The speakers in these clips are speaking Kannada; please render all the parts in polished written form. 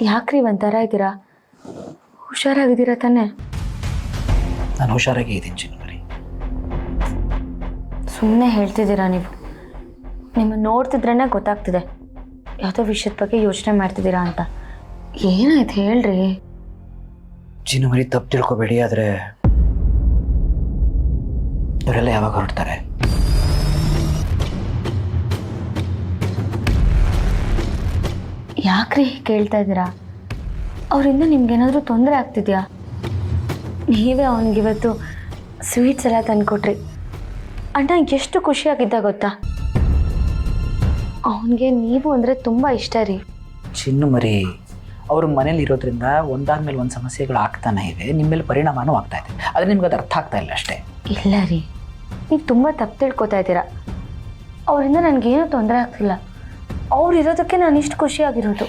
ಯಾಕ್ರಿ ಒಂಥರ ಇದ್ದೀರಾ? ಹುಷಾರಾಗಿದ್ದೀರಾ ತಾನೆ? ನಾನು ಹುಷಾರಾಗಿ ಇದ್ದೀನಿ ಚಿನ್ಮರಿ. ಸುಮ್ಮನೆ ಹೇಳ್ತಿದ್ದೀರಾ ನೀವು. ನಿಮ್ಮನ್ನು ನೋಡ್ತಿದ್ರೇ ಗೊತ್ತಾಗ್ತಿದೆ ಯಾವುದೋ ವಿಷಯದ ಬಗ್ಗೆ ಯೋಚನೆ ಮಾಡ್ತಿದ್ದೀರಾ ಅಂತ. ಏನಾಯ್ತು ಹೇಳ್ರಿ. ಚಿನ್ಮರಿ ತಪ್ಪು ತಿಳ್ಕೊಬೇಡಿ, ಆದರೆ ಇವರೆಲ್ಲ ಯಾವಾಗ ಹೊರಡ್ತಾರೆ? ಯಾಕ್ರಿ ಕೇಳ್ತಾ ಇದ್ದೀರಾ? ಅವರಿಂದ ನಿಮ್ಗೇನಾದರೂ ತೊಂದರೆ ಆಗ್ತಿದ್ಯಾ? ನೀವೇ ಅವನಿಗಿವತ್ತು ಸ್ವೀಟ್ಸ್ ಎಲ್ಲ ತಂದುಕೊಟ್ರಿ. ಅಣ್ಣ ಎಷ್ಟು ಖುಷಿಯಾಗಿದ್ದ ಗೊತ್ತಾ? ಅವನಿಗೆ ನೀವು ಅಂದರೆ ತುಂಬ ಇಷ್ಟ ರೀ. ಚಿನ್ಮರಿ ಅವ್ರ ಮನೇಲಿ ಇರೋದ್ರಿಂದ ಒಂದಾದ್ಮೇಲೆ ಒಂದು ಸಮಸ್ಯೆಗಳು ಆಗ್ತಾನೆ ಇವೆ, ನಿಮ್ಮ ಮೇಲೆ ಪರಿಣಾಮನೂ ಆಗ್ತಾ ಇದೆ. ಆದರೆ ನಿಮ್ಗೆ ಅದು ಅರ್ಥ ಆಗ್ತಾ ಇಲ್ಲ ಅಷ್ಟೇ. ಇಲ್ಲ ರೀ, ನೀವು ತುಂಬ ತಪ್ಪು ತಿಳ್ಕೊತಾ ಇದ್ದೀರಾ. ಅವರಿಂದ ನನಗೇನೂ ತೊಂದರೆ ಆಗ್ತಿಲ್ಲ. ಅವ್ರು ಇರೋದಕ್ಕೆ ನಾನು ಇಷ್ಟು ಖುಷಿಯಾಗಿರೋದು.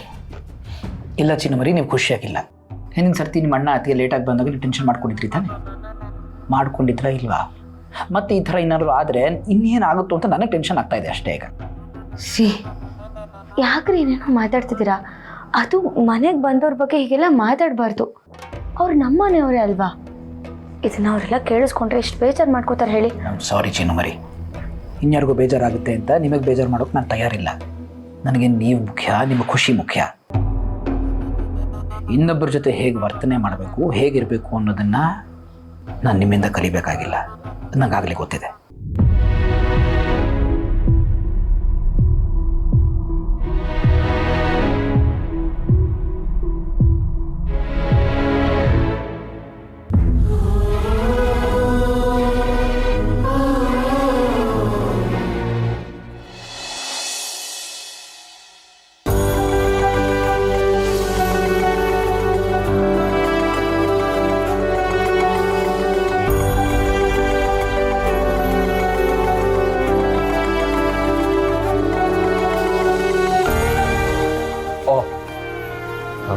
ಇಲ್ಲ ಚಿನ್ಮರಿ, ನೀವು ಖುಷಿಯಾಗಿಲ್ಲ. ಹಿಂದಿನ ಸರ್ತಿ ನಿಮ್ಮ ಅಣ್ಣ ಅತಿಗೆ ಲೇಟಾಗಿ ಬಂದಾಗ ನೀವು ಟೆನ್ಷನ್ ಮಾಡ್ಕೊಂಡಿದ್ರಿ ತಾನೆ? ಮಾಡ್ಕೊಂಡಿದ್ರ ಇಲ್ವಾ? ಮತ್ತೆ ಈ ಥರ ಏನಾದ್ರು ಆದರೆ ಇನ್ನೇನಾಗುತ್ತೋ ಅಂತ ನನಗೆ ಟೆನ್ಷನ್ ಆಗ್ತಾ ಇದೆ ಅಷ್ಟೇ ಈಗ. ಶ್ರೀ, ಯಾಕ್ರಿ ಏನೇನೋ ಮಾತಾಡ್ತಿದ್ದೀರಾ? ಅದು ಮನೆಗೆ ಬಂದವ್ರ ಬಗ್ಗೆ ಹೀಗೆಲ್ಲ ಮಾತಾಡಬಾರ್ದು. ಅವ್ರು ನಮ್ಮ ಮನೆಯವರೇ ಅಲ್ವಾ? ಇದನ್ನ ಅವರೆಲ್ಲ ಕೇಳಿಸ್ಕೊಂಡ್ರೆ ಎಷ್ಟು ಬೇಜಾರು ಮಾಡ್ಕೋತಾರೆ ಹೇಳಿ. ಸಾರಿ ಚಿನ್ಮರಿ, ಇನ್ಯಾರಿಗೂ ಬೇಜಾರಾಗುತ್ತೆ ಅಂತ ನಿಮಗೆ ಬೇಜಾರು ಮಾಡೋಕೆ ನಾನು ತಯಾರಿಲ್ಲ. ನನಗೆ ನೀವು ಮುಖ್ಯ, ನಿಮ್ಮ ಖುಷಿ ಮುಖ್ಯ. ಇನ್ನೊಬ್ಬರ ಜೊತೆ ಹೇಗೆ ವರ್ತನೆ ಮಾಡಬೇಕು, ಹೇಗಿರಬೇಕು ಅನ್ನೋದನ್ನು ನಾನು ನಿಮ್ಮಿಂದ ಕಲಿಬೇಕಾಗಿಲ್ಲ. ನನಗಾಗಲೇ ಗೊತ್ತಿದೆ.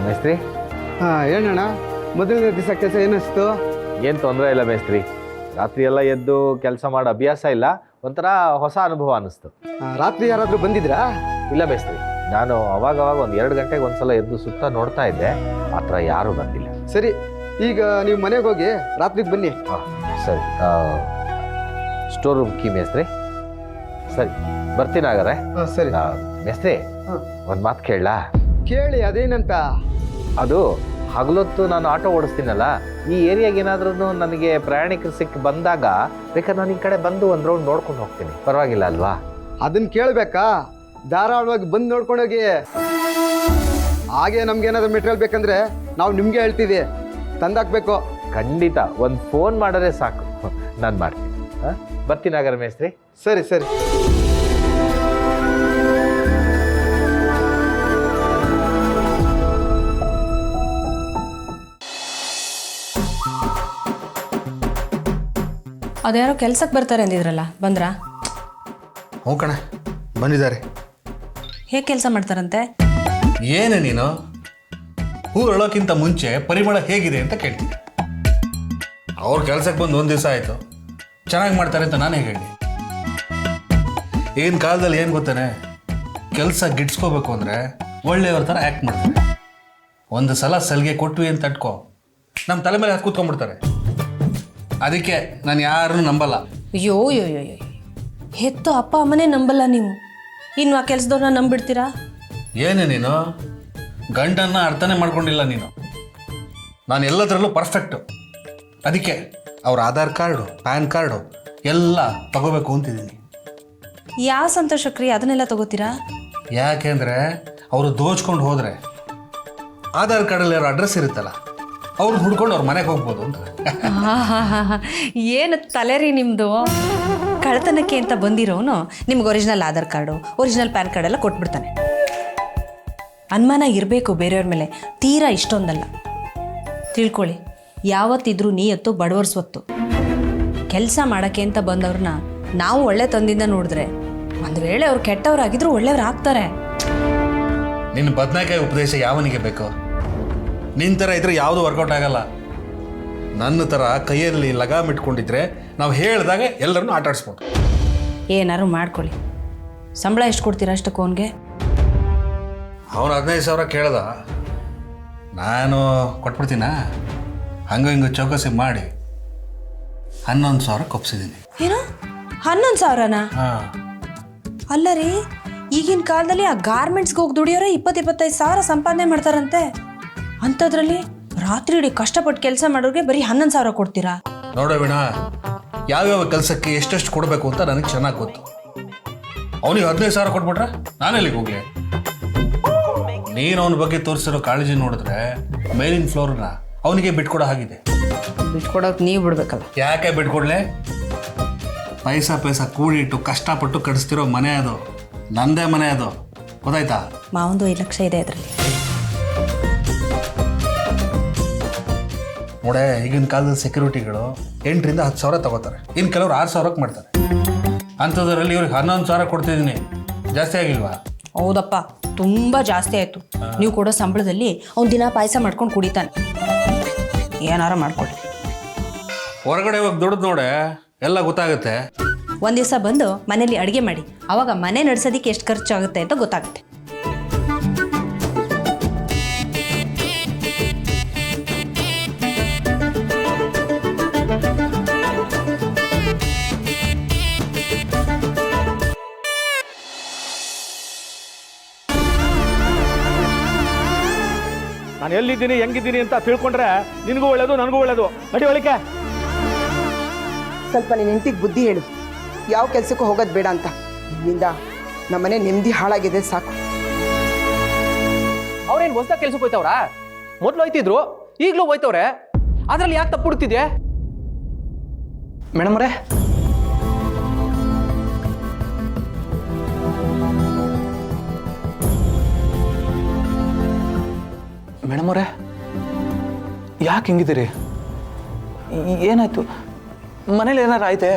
ಮೇಸ್ತ್ರಿ, ಏನಣ್ಣ ಮೊದಲನೇ ದಿವಸ ಕೆಲಸ ಏನಿಸ್ತು? ಏನು ತೊಂದರೆ ಇಲ್ಲ ಮೇಸ್ತ್ರಿ. ರಾತ್ರಿ ಎಲ್ಲ ಎದ್ದು ಕೆಲಸ ಮಾಡೋ ಅಭ್ಯಾಸ ಇಲ್ಲ, ಒಂಥರ ಹೊಸ ಅನುಭವ ಅನ್ನಿಸ್ತು. ರಾತ್ರಿ ಯಾರಾದರೂ ಬಂದಿದ್ರಾ? ಇಲ್ಲ ಮೇಸ್ತ್ರಿ, ನಾನು ಅವಾಗವಾಗ ಒಂದು 2 ಗಂಟೆಗೆ ಒಂದ್ಸಲ ಎದ್ದು ಸುತ್ತ ನೋಡ್ತಾ ಇದ್ದೆ, ಆ ಥರ ಯಾರೂ ಬಂದಿಲ್ಲ. ಸರಿ, ಈಗ ನೀವು ಮನೆಗೆ ಹೋಗಿ ರಾತ್ರಿಗೆ ಬನ್ನಿ. ಸರಿ, ಸ್ಟೋರ್ ರೂಮ್ ಕೀ ಮೇಸ್ತ್ರಿ. ಸರಿ, ಬರ್ತೀನಿ ಹಾಗಾದ್ರೆ. ಸರಿ ಮೇಸ್ತ್ರಿ, ಒಂದು ಮಾತು ಕೇಳಲಾ? ಕೇಳಿ, ಅದೇನಂತ? ಅದು ಹಗಲೊತ್ತು ನಾನು ಆಟೋ ಓಡಿಸ್ತೀನಲ್ಲ, ಈ ಏರಿಯಾಗೆ ಏನಾದ್ರೂ ನನಗೆ ಪ್ರಯಾಣಿಕರು ಸಿಕ್ಕಿ ಬಂದಾಗ ಬೇಕಾದ್ರೆ ನಾನು ಈ ಕಡೆ ಬಂದು ಒಂದು ರೌಂಡ್ ನೋಡ್ಕೊಂಡು ಹೋಗ್ತೀನಿ, ಪರವಾಗಿಲ್ಲ ಅಲ್ವಾ? ಅದನ್ನ ಕೇಳಬೇಕಾ? ಧಾರಾಳವಾಗಿ ಬಂದು ನೋಡ್ಕೊಂಡೋಗಿ. ಹಾಗೆ ನಮ್ಗೇನಾದ್ರೂ ಮೆಟೀರಿಯಲ್ ಬೇಕಂದ್ರೆ ನಾವು ನಿಮಗೆ ಹೇಳ್ತೀವಿ, ತಂದಾಕ್ಬೇಕು. ಖಂಡಿತ, ಒಂದು ಫೋನ್ ಮಾಡಿದ್ರೆ ಸಾಕು, ನಾನು ಮಾಡ್ತೀನಿ. ಬರ್ತೀನಿ ಹಾಗಾದ್ರೆ ಮೇಸ್ತ್ರಿ. ಸರಿ ಸರಿ. ಅದ್ಯಾರೋ ಕೆಲ್ಸಕ್ಕೆ ಬರ್ತಾರೆ ಅಂದಿದ್ರಲ್ಲ, ಬಂದ್ರಾ? ಹ್ಞೂ ಕಣೆ, ಬಂದಿದ್ದಾರೆ. ಹೇಗೆ ಕೆಲಸ ಮಾಡ್ತಾರಂತೆ? ಏನು ನೀನು ಹೂ ಅಳೋಕ್ಕಿಂತ ಮುಂಚೆ ಪರಿಮಳ ಹೇಗಿದೆ ಅಂತ ಕೇಳ್ತೀನಿ. ಅವ್ರ ಕೆಲಸಕ್ಕೆ ಬಂದು 1 ದಿವಸ ಆಯಿತು, ಚೆನ್ನಾಗಿ ಮಾಡ್ತಾರೆ ಅಂತ ನಾನು ಹೇಗೆ ಹೇಳಿ? ಈಗಿನ ಕಾಲದಲ್ಲಿ ಏನು ಗೊತ್ತಾನೆ, ಕೆಲಸ ಗಿಟ್ಸ್ಕೋಬೇಕು ಅಂದರೆ ಒಳ್ಳೆಯವ್ರ ಥರ ಆ್ಯಕ್ಟ್ ಮಾಡ್ತಾರೆ. ಒಂದು ಸಲ ಸಲಿಗೆ ಕೊಟ್ವಿ ಅಂತ ತಟ್ಕೋ, ನಮ್ಮ ತಲೆ ಮೇಲೆ ಹತ್ತು ಕೂತ್ಕೊಂಡ್ಬಿಡ್ತಾರೆ. ಅದಕ್ಕೆ ನಾನು ಯಾರನ್ನೂ ನಂಬಲ್ಲ. ಅಯ್ಯೋ ಯೋ ಯೋ ಯೋ, ಹೆತ್ತು ಅಪ್ಪ ಅಮ್ಮನೇ ನಂಬಲ್ಲ ನೀವು, ಇನ್ನು ಆ ಕೆಲಸದವ್ರನ್ನ ನಂಬಿಡ್ತೀರಾ? ಏನು ನೀನು ಗಂಡನ್ನು ಅರ್ಥನೇ ಮಾಡ್ಕೊಂಡಿಲ್ಲ ನೀನು. ನಾನು ಎಲ್ಲದರಲ್ಲೂ ಪರ್ಫೆಕ್ಟು. ಅದಕ್ಕೆ ಅವ್ರ ಆಧಾರ್ ಕಾರ್ಡು, ಪ್ಯಾನ್ ಕಾರ್ಡು ಎಲ್ಲ ತಗೋಬೇಕು ಅಂತಿದ್ದೀನಿ. ಯಾವ ಸಂತೋಷಕ್ರಿ ಅದನ್ನೆಲ್ಲ ತಗೋತೀರಾ? ಯಾಕೆಂದರೆ ಅವರು ದೋಚ್ಕೊಂಡು ಹೋದರೆ ಆಧಾರ್ ಕಾರ್ಡಲ್ಲಿ ಅವ್ರ ಅಡ್ರೆಸ್ ಇರುತ್ತಲ್ಲ, ಅವ್ರು ಹುಡ್ಕೊಂಡು ಅವ್ರ ಮನೆಗೆ ಹೋಗ್ಬೋದು ಅಂತ. ಏನು ತಲೆ ರೀ ನಿಮ್ಮದು? ಕಳ್ತನಕ್ಕೆ ಅಂತ ಬಂದಿರೋನು ನಿಮ್ಗೆ original Aadhaar card, original PAN card ಎಲ್ಲ ಕೊಟ್ಬಿಡ್ತಾನೆ. ಅನುಮಾನ ಇರಬೇಕು ಬೇರೆಯವ್ರ ಮೇಲೆ, ತೀರಾ ಇಷ್ಟೊಂದಲ್ಲ. ತಿಳ್ಕೊಳ್ಳಿ, ಯಾವತ್ತಿದ್ರೂ ನೀಯತ್ತು ಬಡವರ್ ಸ್ವತ್ತು. ಕೆಲಸ ಮಾಡೋಕ್ಕೆ ಅಂತ ಬಂದವ್ರನ್ನ ನಾವು ಒಳ್ಳೆ ತಂದಿಂದ ನೋಡಿದ್ರೆ ಒಂದು ವೇಳೆ ಅವ್ರು ಕೆಟ್ಟವ್ರಾಗಿದ್ರು ಒಳ್ಳೆಯವ್ರು ಆಗ್ತಾರೆ. ನಿನ್ನ ಬದನೆಕಾಯಿ ಉಪದೇಶ ಯಾವನಿಗೆ ಬೇಕು? ನಿನ್ನ ಥರ ಇದ್ರೆ ಯಾವುದು ವರ್ಕೌಟ್ ಆಗಲ್ಲ. ನನ್ನ ಥರ ಕೈಯಲ್ಲಿ ಲಗಾಮ್ ಇಟ್ಕೊಂಡಿದ್ರೆ ನಾವು ಹೇಳಿದಾಗ ಎಲ್ಲರನ್ನೂ ಆಟ ಆಡಿಸ್ಬೋದು. ಏನಾರು ಮಾಡ್ಕೊಳ್ಳಿ. ಸಂಬಳ ಎಷ್ಟು ಕೊಡ್ತೀರಾ ಅಷ್ಟಕ್ಕೆ ಅವನಿಗೆ? ಅವನು 15,000 ಕೇಳ್ದ. ನಾನು ಕೊಟ್ಬಿಡ್ತೀನಾ? ಹಂಗೆ ಹಿಂಗೆ ಚೌಕಸಿ ಮಾಡಿ 11,000 ಒಪ್ಸಿದ್ದೀನಿ. ಏನು 11,000ನಾ? ಹಾಂ, ಅಲ್ಲ ರೀ, ಈಗಿನ ಕಾಲದಲ್ಲಿ ಆ ಗಾರ್ಮೆಂಟ್ಸ್ಗೆ ಹೋಗಿ ದುಡಿಯೋರೆ 20-25,000 ಸಂಪಾದನೆ ಮಾಡ್ತಾರಂತೆ. ಅಂಥದ್ರಲ್ಲಿ ರಾತ್ರಿ ಇಡೀ ಕಷ್ಟಪಟ್ಟು ಕೆಲಸ ಮಾಡೋರಿಗೆ ಬರೀ 11,000 ಕೊಡ್ತೀರಾ? ನೋಡೋ ವೀಣಾ, ಯಾವ್ಯಾವ ಕೆಲಸಕ್ಕೆ ಎಷ್ಟೆಷ್ಟು ಕೊಡಬೇಕು ಅಂತ ನನಗೆ ಚೆನ್ನಾಗಿ ಗೊತ್ತು. ಅವನಿಗೆ 15,000 ಕೊಟ್ಬಿಟ್ರೆ ನಾನೆಲ್ಲಿಗೆ ಹೋಗ್ಲಿ? ನೀನು ಅವನ ಬಗ್ಗೆ ತೋರಿಸಿರೋ ಕಾಳಜಿ ನೋಡಿದ್ರೆ ಮೇಲಿನ ಫ್ಲೋರ್ನ ಅವನಿಗೆ ಬಿಟ್ಕೊಡೋ ಹಾಗಿದೆ. ಬಿಟ್ಕೊಡೋಕೆ ನೀವು ಬಿಡ್ಬೇಕಲ್ಲ. ಯಾಕೆ ಬಿಟ್ಕೊಡ್ಲೆ? ಪೈಸಾ ಕೂಡಿಟ್ಟು ಕಷ್ಟಪಟ್ಟು ಕಡಿಸ್ತಿರೋ ಮನೆ ಅದು, ನಂದೇ ಮನೆ ಅದು, ಗೊತ್ತಾಯ್ತಾ? ಮಾವೊಂದು 5 ಲಕ್ಷ ಇದೆ ಅದರಲ್ಲಿ. ನೋಡೆ, ಈಗಿನ ಕಾಲದಲ್ಲಿ ಸೆಕ್ಯೂರಿಟಿಗಳು 8,000 to 10,000 ತಗೋತಾರೆ. ಇನ್ನು ಕೆಲವರು 6,000 ಮಾಡ್ತಾರೆ. ಅಂಥದ್ರಲ್ಲಿ ಇವ್ರಿಗೆ 11,000 ಕೊಡ್ತಿದ್ದೀನಿ. ಜಾಸ್ತಿ ಆಗಿಲ್ವಾ? ಹೌದಪ್ಪ, ತುಂಬ ಜಾಸ್ತಿ ಆಯಿತು. ನೀವು ಕೊಡೋ ಸಂಬಳದಲ್ಲಿ ಅವ್ನು ದಿನ ಪಾಯಸ ಮಾಡ್ಕೊಂಡು ಕುಡಿತಾನೆ. ಏನಾರ ಮಾಡ್ಕೊಡಿ. ಹೊರಗಡೆ ಹೋಗಿ ದುಡ್ದು ನೋಡೆ, ಎಲ್ಲ ಗೊತ್ತಾಗುತ್ತೆ. ಒಂದು ದಿವಸ ಬಂದು ಮನೇಲಿ ಅಡುಗೆ ಮಾಡಿ, ಆವಾಗ ಮನೆ ನಡೆಸೋದಕ್ಕೆ ಎಷ್ಟು ಖರ್ಚಾಗುತ್ತೆ ಅಂತ ಗೊತ್ತಾಗುತ್ತೆ. ನಾನು ಎಲ್ಲಿದ್ದೀನಿ ಹೆಂಗಿದ್ದೀನಿ ಅಂತ ತಿಳ್ಕೊಂಡ್ರೆ ನಿನಗೂ ಒಳ್ಳೇದು ನನಗೂ ಒಳ್ಳೇದು. ನಡಿ ಒಳಿಕೆ. ಸ್ವಲ್ಪ ನಿನ್ನ ಹೆಂಡತಿಗೆ ಬುದ್ಧಿ ಹೇಳು, ಯಾವ ಕೆಲಸಕ್ಕೂ ಹೋಗೋದು ಬೇಡ ಅಂತ. ಇಲ್ಲಿಂದ ನಮ್ಮನೆ ನೆಮ್ಮದಿ ಹಾಳಾಗಿದೆ, ಸಾಕು. ಅವ್ರೇನು ಹೊಸ ಕೆಲ್ಸಕ್ಕೆ ಹೋಯ್ತವ್ರ? ಮೊದಲು ಹೋಯ್ತಿದ್ರು, ಈಗಲೂ ಹೋಯ್ತವ್ರೆ. ಅದ್ರಲ್ಲಿ ಯಾಕೆ ತಪ್ಪು ಹುಡುಕ್ತಿದ್ಯಾ? ಮೇಡಮ್ ಅವರೇ, ಮೇಡಮ್ ಅವರೇ, ಯಾಕೆ ಹಿಂಗಿದ್ದೀರಿ? ಏನಾಯ್ತು? ಮನೇಲಿ ಏನಾರು ಆಯ್ತೆ?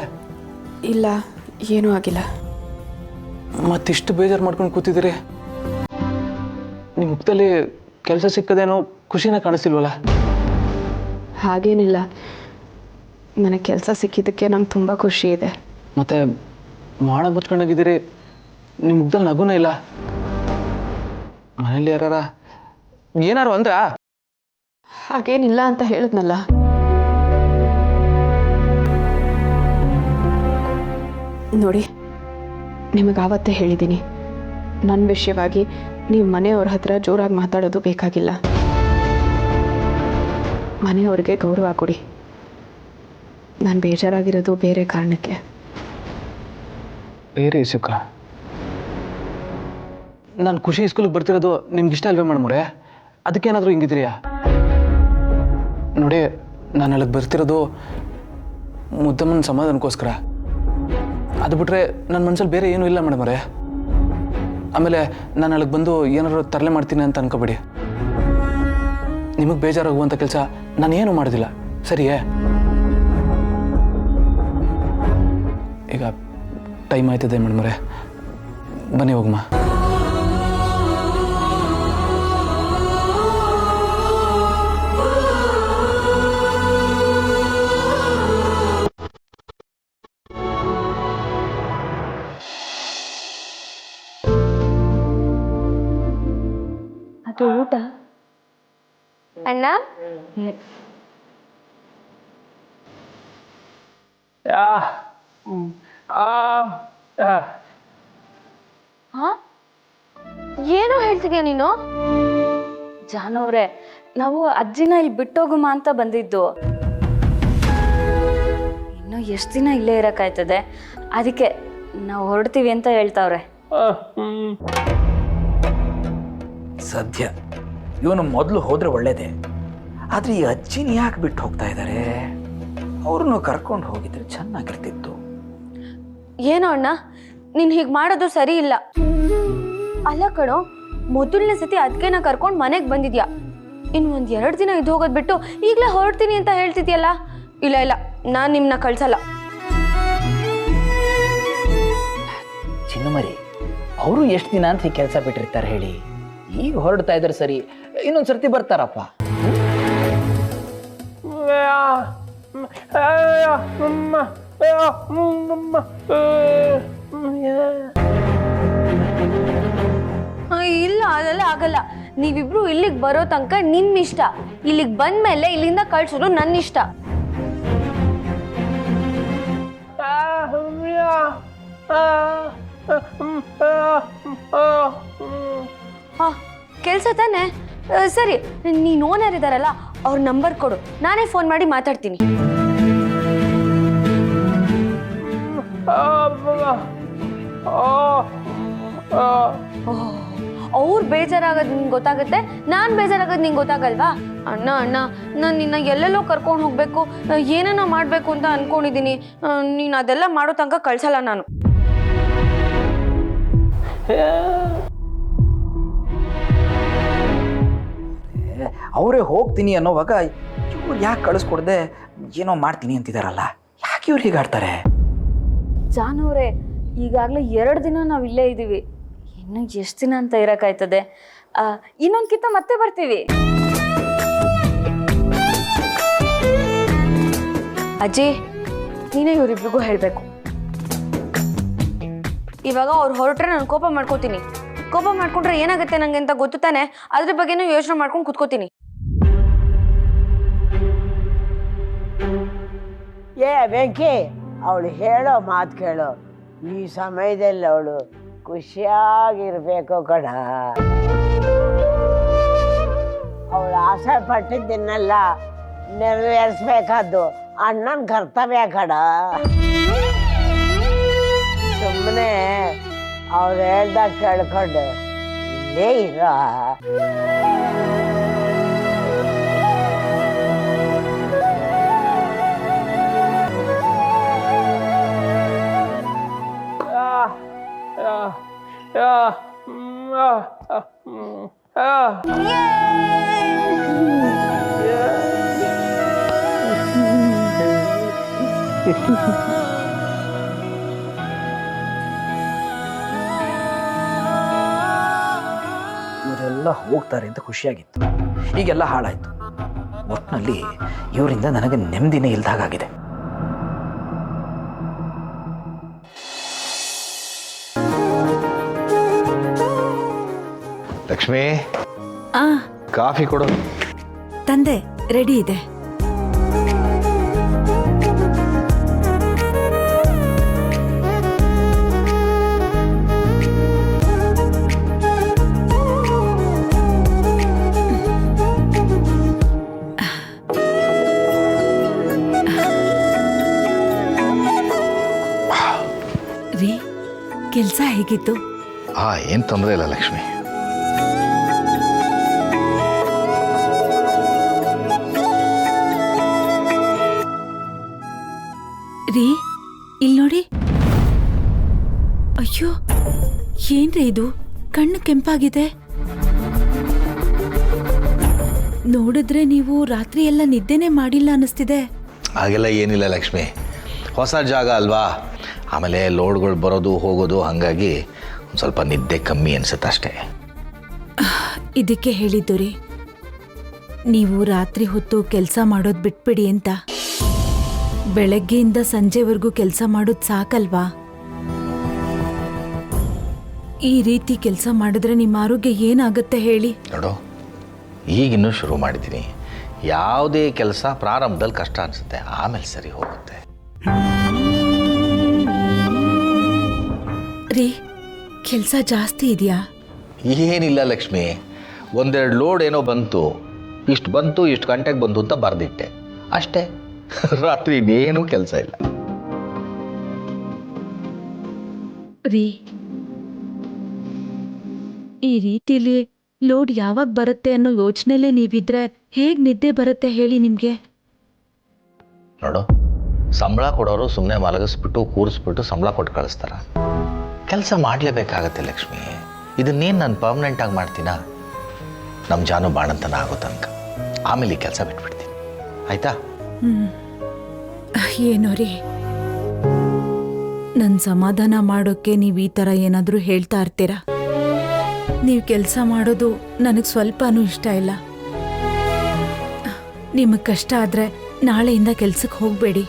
ಇಲ್ಲ, ಏನೂ ಆಗಿಲ್ಲ. ಮತ್ತಿಷ್ಟು ಬೇಜಾರು ಮಾಡ್ಕೊಂಡು ಕೂತಿದ್ದೀರಿ? ನಿಮ್ಮ ಮುಖದಲ್ಲಿ ಕೆಲಸ ಸಿಕ್ಕದೇನೋ ಖುಷಿನ ಕಾಣಿಸ್ತಿಲ್ವಲ್ಲ? ಹಾಗೇನಿಲ್ಲ, ನನಗೆ ಕೆಲಸ ಸಿಕ್ಕಿದ್ದಕ್ಕೆ ನಂಗೆ ತುಂಬ ಖುಷಿ ಇದೆ. ಮತ್ತೆ ಮಾಡ ಮುಚ್ಕೊಂಡೋಗಿದ್ದೀರಿ, ನಿಮ್ಮ ಮುಖದಲ್ಲಿ ನಗುನೇ ಇಲ್ಲ. ಮನೇಲಿ ಏನಾರು ಅಂದ್ರ? ಹಾಗೇನಿಲ್ಲ ಅಂತ ಹೇಳಿದ್ನಲ್ಲ. ನೋಡಿ, ನಿಮಗೆ ಆವತ್ತೇ ಹೇಳಿದ್ದೀನಿ, ನನ್ನ ವಿಷಯವಾಗಿ ನೀವು ಮನೆಯವ್ರ ಹತ್ರ ಜೋರಾಗಿ ಮಾತಾಡೋದು ಬೇಕಾಗಿಲ್ಲ. ಮನೆಯವ್ರಿಗೆ ಗೌರವ ಕೊಡಿ. ನಾನು ಬೇಜಾರಾಗಿರೋದು ಬೇರೆ ಕಾರಣಕ್ಕೆ. ಬೇರೆ ಸುಖ? ನಾನು ಖುಷಿ ಸ್ಕೂಲಿಗೆ ಬರ್ತಿರೋದು ನಿಮ್ಗೆ ಇಷ್ಟ ಅಲ್ವೇ ಮೇಡಮ್ರೆ? ಅದಕ್ಕೇನಾದರೂ ಹಿಂಗಿದ್ರಿಯಾ? ನೋಡಿ, ನಾನು ಅಲ್ಲಿಗೆ ಬರ್ತಿರೋದು ಮುದ್ದಮ್ಮನ ಸಮಾಧಾನಕ್ಕೋಸ್ಕರ. ಅದು ಬಿಟ್ಟರೆ ನನ್ನ ಮನಸ್ಸಲ್ಲಿ ಬೇರೆ ಏನೂ ಇಲ್ಲ ಮೇಡಮರೇ. ಆಮೇಲೆ ನಾನು ಅಲ್ಲಿಗೆ ಬಂದು ಏನಾದ್ರು ತರಲೆ ಮಾಡ್ತೀನಿ ಅಂತ ಅನ್ಕೋಬೇಡಿ. ನಿಮಗೆ ಬೇಜಾರಾಗುವಂಥ ಕೆಲಸ ನಾನೇನು ಮಾಡೋದಿಲ್ಲ, ಸರಿಯೇ? ಈಗ ಟೈಮ್ ಆಯ್ತದೆ ಮೇಡಮರೇ, ಬನ್ನಿ ಹೋಗಮ್ಮ. ಅದು ಊಟ. ಅಣ್ಣ, ಏನೋ ಹೇಳ್ತಿದ್ಯಾ ನೀನು? ಜಾನವ್ರೆ, ನಾವು ಅಜ್ಜಿನ ಇಲ್ಲಿ ಬಿಟ್ಟೋಗುಮ ಅಂತ ಬಂದಿದ್ದು. ಇನ್ನು ಎಷ್ಟು ದಿನ ಇಲ್ಲೇ ಇರಕ್ಕಾಯ್ತದೆ, ಅದಕ್ಕೆ ನಾವು ಹೊರಡ್ತೀವಿ ಅಂತ ಹೇಳ್ತಾವ್ರೆ. ಸದ್ಯ ಇವನು ಮೊದಲು ಹೋದ್ರೆ ಒಳ್ಳೇದೇ, ಆದರೆ ಈ ಅಜ್ಜಿನ ಯಾಕೆ ಬಿಟ್ಟು ಹೋಗ್ತಾ ಇದ್ದಾರೆ? ಅವ್ರನ್ನು ಕರ್ಕೊಂಡು ಹೋಗಿದ್ರೆ ಚೆನ್ನಾಗಿರ್ತಿತ್ತು. ಏನೋ ಅಣ್ಣ, ನೀನು ಹೀಗೆ ಮಾಡೋದು ಸರಿ ಇಲ್ಲ. ಅಲ್ಲ ಕಣೋ, ಮೊದಲನೇ ಸತಿ ಅದಕ್ಕೆ ನಾ ಕರ್ಕೊಂಡು ಮನೆಗೆ ಬಂದಿದ್ಯಾ. ಇನ್ನು 1-2 ದಿನ ಇದು ಹೋಗೋದು ಬಿಟ್ಟು ಈಗಲೇ ಹೊರಡ್ತೀನಿ ಅಂತ ಹೇಳ್ತಿದ್ಯಲ್ಲ. ಇಲ್ಲ ಇಲ್ಲ, ನಾನು ನಿಮ್ಮನ್ನ ಕಳ್ಸಲ್ಲ. ಚಿನ್ನಮರಿ, ಅವರು ಎಷ್ಟು ದಿನ ಅಂತ ಈ ಕೆಲಸ ಬಿಟ್ಟಿರ್ತಾರೆ ಹೇಳಿ? ಈಗ ಹೊರಡ್ತಾ ಇದ್ದಾರೆ ಸರಿ, ಇನ್ನೊಂದು ಸರ್ತಿ ಬರ್ತಾರಪ್ಪ. ಇಲ್ಲ, ಅದೆಲ್ಲ ಆಗಲ್ಲ. ನೀವಿಬ್ರು ಇಲ್ಲಿಗೆ ಬರೋ ತನಕ ನಿಮ್ಮ ಇಷ್ಟ. ಇಲ್ಲಿಗೆ ಬಂದ್ಮೇಲೆ ಇಲ್ಲಿಂದ ಕಳ್ಸೋದು ನನ್ನ ಇಷ್ಟ. ಕೆಲಸ ತಾನೆ? ಸರಿ, ನೀನು ಓನರ್ ಇದ್ದಾರಲ್ಲ ಅವ್ರ ನಂಬರ್ ಕೊಡು, ನಾನೇ ಫೋನ್ ಮಾಡಿ ಮಾತಾಡ್ತೀನಿ. ಅವ್ರು ಬೇಜಾರಾಗೋದು ನಿಂಗೆ ಗೊತ್ತಾಗುತ್ತೆ, ನಾನು ಬೇಜಾರಾಗೋದು ನಿಂಗೆ ಗೊತ್ತಾಗಲ್ವಾ? ಅಣ್ಣ ಅಣ್ಣ, ನಾನು ನಿನ್ನ ಎಲ್ಲೆಲ್ಲೋ ಕರ್ಕೊಂಡು ಹೋಗ್ಬೇಕು, ಏನನ್ನ ಮಾಡಬೇಕು ಅಂತ ಅನ್ಕೊಂಡಿದ್ದೀನಿ. ನೀನು ಅದೆಲ್ಲ ಮಾಡೋ ತನಕ ಕಳ್ಸಲ್ಲ ನಾನು. ಅವರೇ ಹೋಗ್ತೀನಿ ಅನ್ನೋವಾಗ ಇವ್ರು ಯಾಕೆ ಕಳಿಸ್ಕೊಡ್ದೆ ಏನೋ ಮಾಡ್ತೀನಿ ಅಂತಿದಾರಲ್ಲ, ಯಾಕೆ ಇವ್ರು ಹೀಗಾಡ್ತಾರೆ? ಜಾನವ್ರೆ, ಈಗಾಗಲೇ 2 ದಿನ ನಾವು ಇಲ್ಲೇ ಇದ್ದೀವಿ, ಇನ್ನು ಎಷ್ಟು ದಿನ ಅಂತ ಇರೋಕ್ಕಾಯ್ತದೆ? ಇನ್ನೊಂದ್ಕಿಂತ ಮತ್ತೆ ಬರ್ತೀವಿ. ಅಜ್ಜಿ, ನೀನೇ ಇವರಿಬ್ರಿಗೂ ಹೇಳಬೇಕು. ಇವಾಗ ಅವ್ರು ಹೊರಟ್ರೆ ನಾನು ಕೋಪ ಮಾಡ್ಕೋತೀನಿ. ಕೋಪ ಮಾಡ್ಕೊಂಡ್ರೆ ಏನಾಗುತ್ತೆ ನಂಗೆ ಅಂತ ಗೊತ್ತು ತಾನೆ, ಅದ್ರ ಬಗ್ಗೆನೂ ಯೋಚನೆ ಮಾಡ್ಕೊಂಡು ಕುತ್ಕೋತೀನಿ. ಏ ವೆಂಕಿ, ಅವಳು ಹೇಳೋ ಮಾತು ಕೇಳು. ಈ ಸಮಯದಲ್ಲಿ ಅವಳು ಖುಷಿಯಾಗಿರ್ಬೇಕು ಕಣ. ಅವಳು ಆಸೆ ಪಟ್ಟಿದ್ದನ್ನೆಲ್ಲ ನೆರವೇರಿಸ್ಬೇಕಾದ್ದು ಅಣ್ಣನ ಕರ್ತವ್ಯ ಕಣ. ಸುಮ್ಮನೆ ಅವ್ರು ಹೇಳ್ದಾಗ ಕೇಳ್ಕೊಂಡು ಇಲ್ಲೇ ಇರೋ. ಇವರೆಲ್ಲ ಹೋಗ್ತಾರೆ ಅಂತ ಖುಷಿಯಾಗಿತ್ತು, ಈಗೆಲ್ಲ ಹಾಳಾಯ್ತು. ಒಟ್ಟಿನಲ್ಲಿ ಇವರಿಂದ ನನಗೆ ನೆಮ್ಮದಿನೇ ಇಲ್ದಾಗಿದೆ. ಲಕ್ಷ್ಮಿ, ಕಾಫಿ ಕೊಡು. ತಂದೆ ರೆಡಿ ಇದೆ. ರೀ, ಕೆಲಸ ಹೇಗಿತ್ತು? ಏನು ತೊಂದರೆ ಇಲ್ಲ ಲಕ್ಷ್ಮಿ. ರೀ, ಇಲ್ಲಿ ನೋಡಿ. ಅಯ್ಯೋ, ಏನ್ರಿ ಇದು? ಕಣ್ಣು ಕೆಂಪಾಗಿದೆ. ನೋಡಿದ್ರೆ ನೀವು ರಾತ್ರಿ ಎಲ್ಲ ನಿದ್ದೆನೆ ಮಾಡಿಲ್ಲ ಅನ್ನಿಸ್ತಿದೆ. ಹಾಗೆಲ್ಲ ಏನಿಲ್ಲ ಲಕ್ಷ್ಮಿ, ಹೊಸ ಜಾಗ ಅಲ್ವಾ, ಆಮೇಲೆ ಲೋಡ್ಗಳು ಬರೋದು ಹೋಗೋದು, ಹಾಗಾಗಿ ಒಂದು ಸ್ವಲ್ಪ ನಿದ್ದೆ ಕಮ್ಮಿ ಅನಿಸುತ್ತೆ ಅಷ್ಟೇ. ಇದಕ್ಕೆ ಹೇಳಿದ್ದು ರೀ, ನೀವು ರಾತ್ರಿ ಹೊತ್ತು ಕೆಲಸ ಮಾಡೋದು ಬಿಟ್ಬಿಡಿ ಅಂತ. ಬೆಳಗ್ಗೆಯಿಂದ ಸಂಜೆವರೆಗೂ ಕೆಲಸ ಮಾಡೋದು ಸಾಕಲ್ವಾ? ಈ ರೀತಿ ಕೆಲಸ ಮಾಡಿದ್ರೆ ನಿಮ್ಮ ಆರೋಗ್ಯ ಏನಾಗುತ್ತೆ ಹೇಳಿ? ನೋಡು, ಈಗಿನ್ನೂ ಶುರು ಮಾಡಿದ್ದೀನಿ. ಯಾವುದೇ ಕೆಲಸ ಪ್ರಾರಂಭದಲ್ಲಿ ಕಷ್ಟ ಅನಿಸುತ್ತೆ, ಆಮೇಲೆ ಸರಿ ಹೋಗುತ್ತೆ. ರೀ, ಕೆಲಸ ಜಾಸ್ತಿ ಇದೆಯಾ? ಏನಿಲ್ಲ ಲಕ್ಷ್ಮಿ, 1-2 ಲೋಡ್ ಏನೋ ಬಂತು, ಇಷ್ಟು ಗಂಟೆಗೆ ಬಂತು ಅಂತ ಬರೆದಿಟ್ಟೆ ಅಷ್ಟೇ. ರಾತ್ರಿ ಇನ್ನೇನೂ ಕೆಲಸ ಇಲ್ಲ. ರೀ, ಈ ರೀತಿಲಿ ಲೋಡ್ ಯಾವಾಗ ಬರುತ್ತೆ ಅನ್ನೋ ಯೋಚನೆಲೇ ನೀವಿದ್ರೆ ಹೇಗೆ ನಿದ್ದೆ ಬರುತ್ತೆ ಹೇಳಿ ನಿಮಗೆ? ನೋಡು, ಸಂಬಳ ಕೊಡೋರು ಸುಮ್ಮನೆ ಮಲಗಿಸ್ಬಿಟ್ಟು ಕೂರಿಸ್ಬಿಟ್ಟು ಸಂಬಳ ಕೊಟ್ಟು ಕಳಿಸ್ತಾರ. ಕೆಲಸ ಮಾಡಲೇಬೇಕಾಗತ್ತೆ ಲಕ್ಷ್ಮಿ. ಇದನ್ನೇನು ನಾನು ಪರ್ಮನೆಂಟಾಗಿ ಮಾಡ್ತೀನಾ? ನಮ್ಮ ಜಾನು ಬಾಣಂತನ ಆಗೋ ತನಕ, ಆಮೇಲೆ ಈ ಕೆಲಸ ಬಿಟ್ಬಿಡ್ತೀನಿ, ಆಯಿತಾ? ಏನೋ ರೀ, ನನ್ನ ಸಮಾಧಾನ ಮಾಡೋಕ್ಕೆ ನೀವು ಈ ಥರ ಏನಾದರೂ ಹೇಳ್ತಾ ಇರ್ತೀರಾ? ನೀವು ಕೆಲಸ ಮಾಡೋದು ನನಗೆ ಸ್ವಲ್ಪನೂ ಇಷ್ಟ ಇಲ್ಲ. ನಿಮಗೆ ಕಷ್ಟ ಆದರೆ ನಾಳೆಯಿಂದ ಕೆಲಸಕ್ಕೆ ಹೋಗಬೇಡಿ.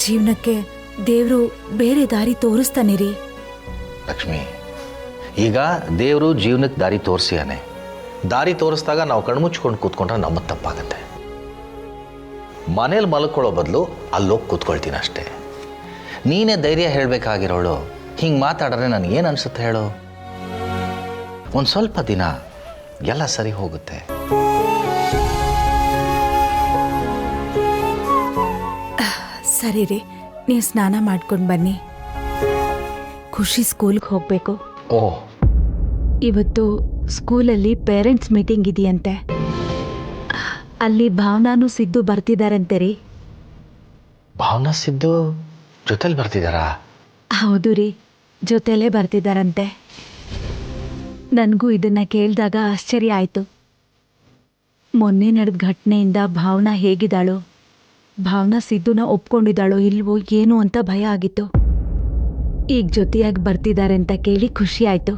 ಜೀವನಕ್ಕೆ ದೇವರು ಬೇರೆ ದಾರಿ ತೋರಿಸ್ತಾನೆ ರೀ. ಲಕ್ಷ್ಮಿ, ಈಗ ದೇವರು ಜೀವನಕ್ಕೆ ದಾರಿ ತೋರಿಸಿಯಾನೆ. ದಾರಿ ತೋರಿಸಿದಾಗ ನಾವು ಕಣ್ಮುಚ್ಕೊಂಡು ಕೂತ್ಕೊಂಡ್ರೆ ನಮಗೆ ತಪ್ಪಾಗತ್ತೆ. ಮನೇಲಿ ಮಲ್ಕೊಳ್ಳೋ ಬದಲು ಅಲ್ಲೋಗಿ ಕೂತ್ಕೊಳ್ತೀನಿ ಅಷ್ಟೇ. ನೀನೇ ಧೈರ್ಯ ಹೇಳಬೇಕಾಗಿರೋಳು ಹಿಂಗೆ ಮಾತಾಡಿದ್ರೆ ನನಗೇನು ಅನಿಸುತ್ತೆ ಹೇಳು? ಒಂದು ಸ್ವಲ್ಪ ದಿನ ಎಲ್ಲ ಸರಿ ಹೋಗುತ್ತೆ. ಸರಿ ರೀ, ನೀವು ಸ್ನಾನ ಮಾಡ್ಕೊಂಡು ಬನ್ನಿ. ಖುಷಿ ಸ್ಕೂಲ್ಗೆ ಹೋಗಬೇಕು. ಓಹ್, ಇವತ್ತು ಸ್ಕೂಲಲ್ಲಿ ಪೇರೆಂಟ್ಸ್ ಮೀಟಿಂಗ್ ಇದೆಯಂತೆ. ಅಲ್ಲಿ ಭಾವನಾನು ಸಿದ್ದು ಬರ್ತಿದ್ದಾರಂತೆ ರೀ. ಭಾವನಾ ಸಿದ್ದು ಜೊತೆಲಿ ಬರ್ತಿದ್ದಾರಾ? ಹೌದು ರೀ, ಜೊತೆಲೇ ಬರ್ತಿದ್ದಾರಂತೆ. ನನಗೂ ಇದನ್ನು ಕೇಳಿದಾಗ ಆಶ್ಚರ್ಯ ಆಯಿತು. ಮೊನ್ನೆ ನಡೆದ ಘಟನೆಯಿಂದ ಭಾವನಾ ಹೇಗಿದ್ದಾಳೋ, ಭಾವನಾ ಸಿದ್ದುನ ಒಪ್ಕೊಂಡಿದ್ದಾಳೋ ಇಲ್ವೋ ಏನು ಅಂತ ಭಯ ಆಗಿತ್ತು. ಈಗ ಜೊತೆಯಾಗಿ ಬರ್ತಿದ್ದಾರೆ ಅಂತ ಕೇಳಿ ಖುಷಿ ಆಯಿತು.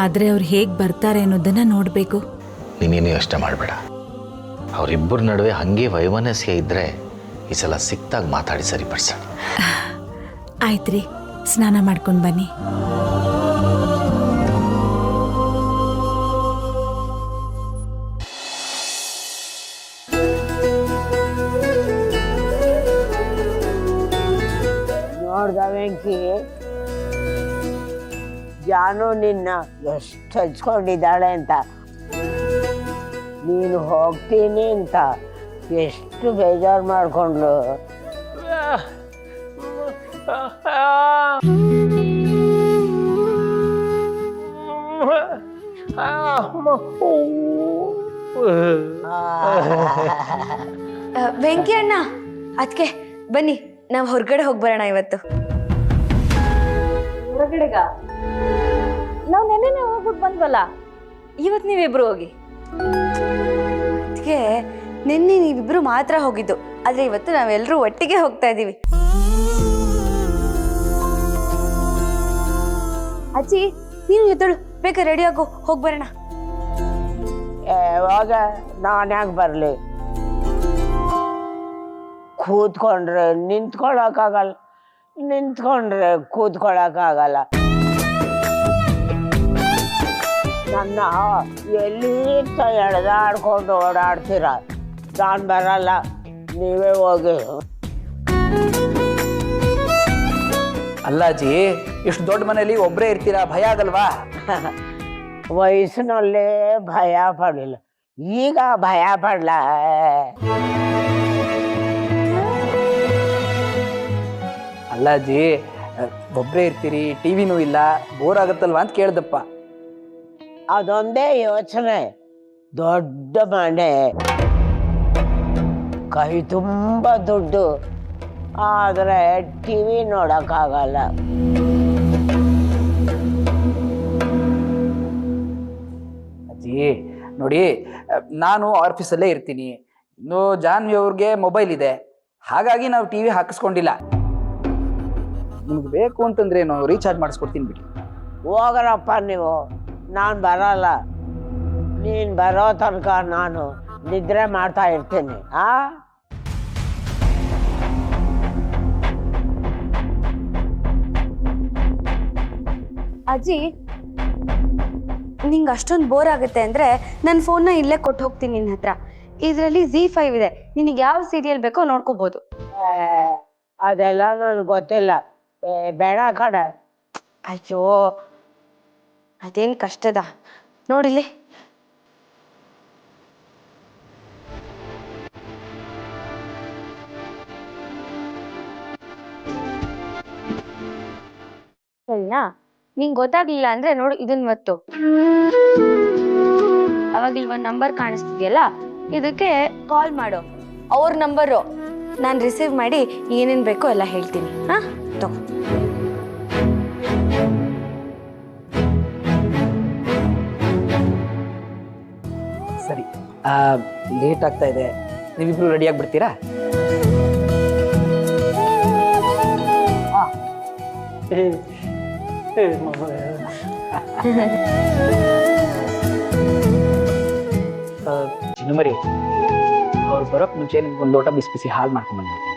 ಆದರೆ ಅವ್ರು ಹೇಗೆ ಬರ್ತಾರೆ ಅನ್ನೋದನ್ನು ನೋಡಬೇಕು. ನೀನೇನು ಯೋಚನೆ ಮಾಡಬೇಡ. ಅವರಿಬ್ಬರ ನಡುವೆ ಹಾಗೆ ವೈಮನಸ್ಯ ಇದ್ದರೆ ಈ ಸಲ ಸಿಕ್ತಾಗ ಮಾತಾಡಿ ಸರಿಪಡಿಸೋಣ. ಆಯ್ತು ರೀ, ಸ್ನಾನ ಮಾಡ್ಕೊಂಡು ಬನ್ನಿ. ನೋಡ್ದ ವೆಂಕಿ, ಜಾನು ನಿನ್ನ ಎಷ್ಟು ಹಚ್ಕೊಂಡಿದ್ದಾಳೆ ಅಂತ. ನೀನು ಹೋಗ್ತೀನಿ ಅಂತ ಎಷ್ಟು ಬೇಜಾರು ಮಾಡಿಕೊಂಡ್ಲು. ವೆಂಕಿ ಅಣ್ಣ, ಅದಕ್ಕೆ ಬನ್ನಿ, ನಾವು ಹೊರಗಡೆ ಹೋಗಿ ಬರೋಣ ಇವತ್ತು. ಹೊರಗಡೆಗ ನಾವು ನೆನ್ನೆ ಹೋಗ್ಬಿಟ್ಟು ಬಂದ್ವಲ್ಲ, ಇವತ್ತು ನೀವಿಬ್ರು ಹೋಗಿ. ಅದಕ್ಕೆ ನಿನ್ನೆ ನೀವಿಬ್ರು ಮಾತ್ರ ಹೋಗಿದ್ದು, ಆದ್ರೆ ಇವತ್ತು ನಾವೆಲ್ಲರೂ ಒಟ್ಟಿಗೆ ಹೋಗ್ತಾ ಇದ್ದೀವಿ. ಅಜ್ಜಿ, ನೀನು ಎದ್ದಳು, ಬೇಗ ರೆಡಿ ಆಗು, ಹೋಗಿ ಬರೋಣ. ಯಾವಾಗ ನಾನು ಯಾಕೆ ಬರಲಿ? ಕೂತ್ಕೊಂಡ್ರೆ ನಿಂತ್ಕೊಳ್ಳೋಕ್ಕಾಗಲ್ಲ, ನಿಂತ್ಕೊಂಡ್ರೆ ಕೂತ್ಕೊಳ್ಳೋಕ್ಕಾಗಲ್ಲ. ನನ್ನ ಎಲ್ಲಿ ಎಳೆದಾಡ್ಕೊಂಡು ಓಡಾಡ್ತೀರ. ನಾನು ಬರಲ್ಲ, ನೀವೇ ಹೋಗಿ. ಅಲ್ಲ ಅಜ್ಜಿ, ಇಷ್ಟು ದೊಡ್ಡ ಮನೇಲಿ ಒಬ್ಬರೇ ಇರ್ತೀರಾ, ಭಯ ಆಗಲ್ವಾ? ವಯಸ್ಸಿನಲ್ಲೇ ಭಯ ಪಡಲಿಲ್ಲ, ಈಗ ಭಯ ಪಡ್ಲ. ಅಲ್ಲ ಅಜ್ಜಿ, ಒಬ್ಬರೇ ಇರ್ತೀರಿ, ಟಿವಿನೂ ಇಲ್ಲ, ಬೋರ್ ಆಗುತ್ತಲ್ವಾ ಅಂತ ಕೇಳ್ದಪ್ಪ. ಅದೊಂದೇ ಯೋಚನೆ. ದೊಡ್ಡ ಮನೆ, ಕೈ ತುಂಬ ದುಡ್ಡು, ಆದರೆ ಟಿವಿ ನೋಡೋಕ್ಕಾಗಲ್ಲ. ಅಜ್ಜಿ ನೋಡಿ, ನಾನು ಆಫೀಸಲ್ಲೇ ಇರ್ತೀನಿ, ಇನ್ನು ಜಾನ್ವಿ ಅವ್ರಿಗೆ ಮೊಬೈಲ್ ಇದೆ, ಹಾಗಾಗಿ ನಾವು ಟಿವಿ ಹಾಕಿಸ್ಕೊಂಡಿಲ್ಲ. ನಿಮ್ಗೆ ಬೇಕು ಅಂತಂದ್ರೆ ನಾನು ರೀಚಾರ್ಜ್ ಮಾಡಿಸ್ಕೊಡ್ತೀನಿ ಬಿಡಿ. ಹೋಗ್ರಪ್ಪ ನೀವು, ನಾನು ಬರಲ್ಲ. ನೀನು ಬರೋ ತನಕ ನಾನು ನಿದ್ರೆ ಮಾಡ್ತಾ ಇರ್ತೀನಿ. ಅಜ್ಜಿ, ನಿಂಗೆ ಅಷ್ಟೊಂದು ಬೋರ್ ಆಗುತ್ತೆ ಅಂದರೆ ನನ್ನ ಫೋನ್ನ ಇಲ್ಲೇ ಕೊಟ್ಟು ಹೋಗ್ತೀನಿ ನಿನ್ನ ಹತ್ರ. ಇದರಲ್ಲಿ ZEE5 ಇದೆ, ನಿನಗೆ ಯಾವ ಸೀರಿಯಲ್ ಬೇಕೋ ನೋಡ್ಕೋಬೋದು. ಅದೆಲ್ಲ ನನಗೆ ಗೊತ್ತಿಲ್ಲ, ಬೇಡ ಕಡೆ. ಅಯ್ಯೋ, ಅದೇನು ಕಷ್ಟದ ನೋಡಿಲಿ. ಸರಿನಾ? ನಿಂಗೆ ಗೊತ್ತಾಗ್ಲಿಲ್ಲ ಅಂದ್ರೆ ನೋಡು ಇದನ್ನ ಒತ್ತು. ಅವಾಗ ಇಲ್ಲಿ ಒಂದು ನಂಬರ್ ಕಾಣಿಸ್ತಿದ್ಯಲ್ಲ, ಇದಕ್ಕೆ ಕಾಲ್ ಮಾಡು. ಅವ್ರ ನಂಬರು ನಾನು ರಿಸೀವ್ ಮಾಡಿ ಏನೇನು ಬೇಕೋ ಎಲ್ಲ ಹೇಳ್ತೀನಿ. ಹಾ, ತಗೋ. ಸರಿ, ಲೇಟ್ ಆಗ್ತಾ ಇದೆ, ನೀವಿಬ್ರು ರೆಡಿ ಆಗಿಬಿಡ್ತೀರಾ? ಚಿನ್ನಮರಿ, ಅವ್ರು ಬರೋಕ್ ಮುಂಚೆ ನಿಮ್ಗೆ ಒಂದು ಲೋಟ ಬಿಸಿ ಬಿಸಿ ಹಾಲು ಮಾಡ್ಕೊಂಡ್ಬಂದ್ಬಿಡ್ತೀನಿ.